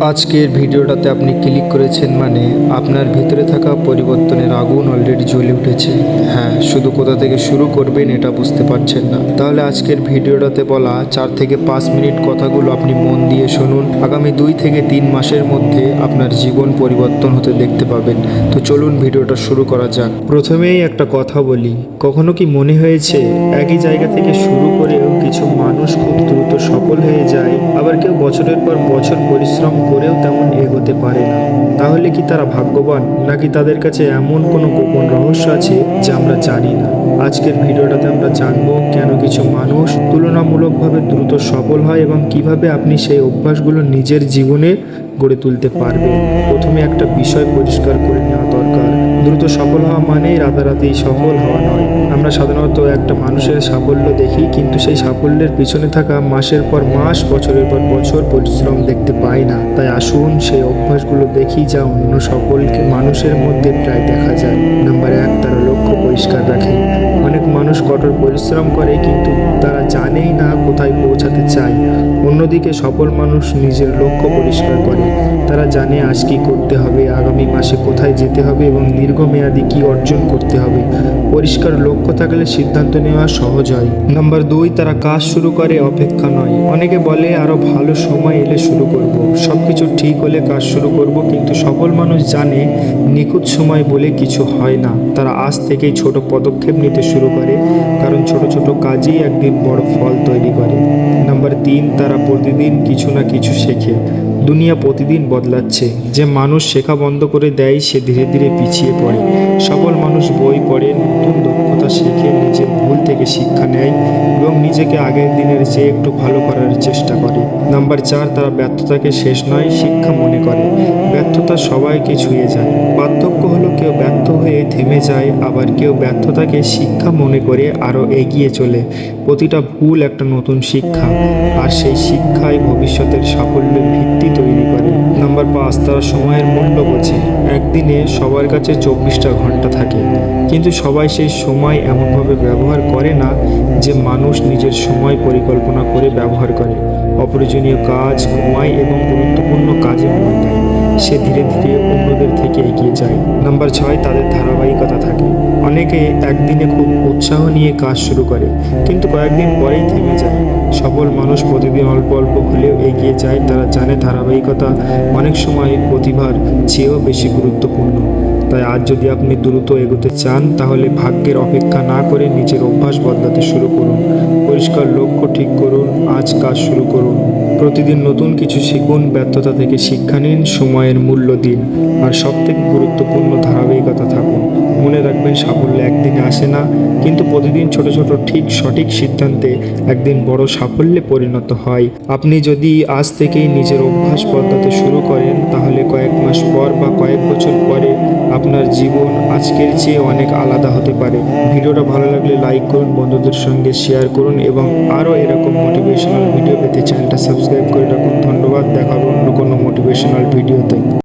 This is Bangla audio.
আজকের ভিডিওটাতে আপনি ক্লিক করেছেন মানে আপনার ভিতরে থাকা পরিবর্তনের আগুন অলরেডি জ্বলে উঠেছে। হ্যাঁ, শুধু কোথা থেকে শুরু করবেন এটা বুঝতে পারছেন না। তাহলে আজকের ভিডিওটাতে বলা 4 থেকে 5 মিনিট কথাগুলো আপনি মন দিয়ে শুনুন। আগামী 2 থেকে 3 মাসের মধ্যে আপনার জীবন পরিবর্তন হতে দেখতে পাবেন। তো চলুন ভিডিওটা শুরু করা যাক। প্রথমেই একটা কথা বলি, কখনো কি মনে হয়েছে একই জায়গা থেকে শুরু করেও কিছু মানুষ খুব দ্রুত সফল হয়ে যায়, আবার কেউ বছরের পর বছর পরিশ্রম করেও তেমন এগোতে পারে না? তাহলে কি তারা ভাগ্যবান, নাকি তাদের কাছে এমন কোনো গোপন রহস্য আছে যা আমরা জানি না? আজকের ভিডিওটাতে আমরা জানবো কেন কিছু মানুষ তুলনামূলকভাবে দ্রুত সফল হয় এবং কিভাবে আপনি সেই অভ্যাসগুলো নিজের জীবনে গড়ে তুলতে পারবেন। প্রথমে একটা বিষয় পরিষ্কার করে নেওয়া দরকার, দ্রুত সফল হওয়া মানেই রাতারাতি সফল হওয়া নয়। আমরা সাধারণত একটা মানুষের সাফল্য দেখি, কিন্তু সেই সাফল্যের পিছনে থাকা মাসের পর মাস, বছরের পর বছর পরিশ্রম দেখতে পাই না। তাই আসুন সেই অভ্যাসগুলো দেখি যা অন্য সকলকে মানুষের মধ্যে প্রায় দেখা যায়। নাম্বার 1, তারা লক্ষ্য পরিষ্কার রাখে। অনেক মানুষ কঠোর পরিশ্রম করে, কিন্তু তারা জানেই না কোথায় পৌঁছাতে চায়। অন্যদিকে সফল মানুষ নিজের লক্ষ্য পরিষ্কার করে। তারা জানে আজ কী করতে হবে, আগামী মাসে কোথায় যেতে হবে এবং দীর্ঘমেয়াদী কী অর্জন করতে হবে। পরিষ্কার লক্ষ্য থাকলে সিদ্ধান্ত নেওয়া সহজ হয়। নাম্বার 2, তারা কাজ শুরু করে, অপেক্ষা নয়। অনেকে বলে আরও ভালো সময় এলে শুরু করব, সব কিছু ঠিক হলে কাজ শুরু করব, কিন্তু সফল মানুষ জানে নিখুঁত সময় বলে কিছু হয় না। তারা আজ থেকেই ছোট পদক্ষেপ নিতে শুরু করে, কারণ ছোট ছোট কাজই একদিন বড় ফল তৈরি করে। নাম্বার 3, তারা প্রতিদিন কিছু না কিছু শেখে। দুনিয়া প্রতিদিন বদলাচ্ছে। যে মানুষ শেখা বন্ধ করে দেয় সে ধীরে ধীরে পিছিয়ে পড়ে। সফল মানুষ বই পড়ে, নতুন দক্ষতা শেখে, নিজের ভুল থেকে শিক্ষা নেয় এবং নিজেকে আগের দিনের চেয়ে একটু ভালো করার চেষ্টা করে। নাম্বার 4, তারা ব্যর্থতাকে শেষ নয়, শিক্ষা মনে করে। ব্যর্থতা সবাইকে ছুঁয়ে যায়। পার্থক্য হলো কেউ ব্যর্থ হয়ে থেমে যায়, আবার কেউ ব্যর্থতাকে শিক্ষা মনে করে আরও এগিয়ে চলে। প্রতিটা ভুল একটা নতুন শিক্ষা, আর সেই শিক্ষাই ভবিষ্যতের সাফল্যের ভিত্তি তৈরি করে। নাম্বার 5, তারা সময়ের মূল্য বোঝে। একদিনে সবার কাছে 24টা ঘন্টা থাকে, কিন্তু সবাই সেই সময় এমনভাবে ব্যবহার করে না যে মানুষ নিজের সময় পরিকল্পনা করে ব্যবহার করে। অপ্রয়োজনীয় কাজ কমায় এবং গুরুত্বপূর্ণ কাজে মন দেয়। সে ধীরে ধীরে অন্যদের থেকে এগিয়ে যায়। নাম্বার 6, তাদের ধারাবাহিকতা থাকে। অনেকে একদিনে খুব উৎসাহ নিয়ে কাজ শুরু করে, কিন্তু কয়েকদিন পরেই থেমে যায়। সফল মানুষ প্রতিদিন অল্প অল্প হলেও এগিয়ে যায়। তারা জানে ধারাবাহিকতা অনেক সময় প্রতিভার চেয়েও বেশি গুরুত্বপূর্ণ। তাই আজ যদি আপনি দ্রুত এগোতে চান, তাহলে ভাগ্যের অপেক্ষা না করে নিজের অভ্যাস বদলাতে শুরু করুন। পরিষ্কার লক্ষ্য ঠিক করুন, আজ কাজ শুরু করুন। প্রতিদিন নতুন কিছু শিখুন, ব্যর্থতা থেকে শিক্ষা নিন, সময়ের মূল্য দিন, আর সবথেকে গুরুত্বপূর্ণ ধারাবাহিকতা থাকুন। মনে রাখবেন, সাফল্য একদিনে আসে না, কিন্তু প্রতিদিন ছোট ছোট সঠিক সিদ্ধান্তে একদিন বড় সাফল্যে পরিণত হয়। আপনি যদি আজ থেকেই নিজের অভ্যাস বদলাতে শুরু করেন, তাহলে কয়েক মাস পর বা কয়েক বছর পরে আপনার জীবন আজকের চেয়ে অনেক আলাদা হতে পারে। ভিডিওটা ভালো লাগলে লাইক করুন, বন্ধুদের সঙ্গে শেয়ার করুন এবং আরও এরকম মোটিভেশনাল ভিডিও পেতে চ্যানেলটা সাবস্ক্রাইব করে রাখুন। ধন্যবাদ। দেখা হবে অন্য কোনো মোটিভেশনাল ভিডিওতে।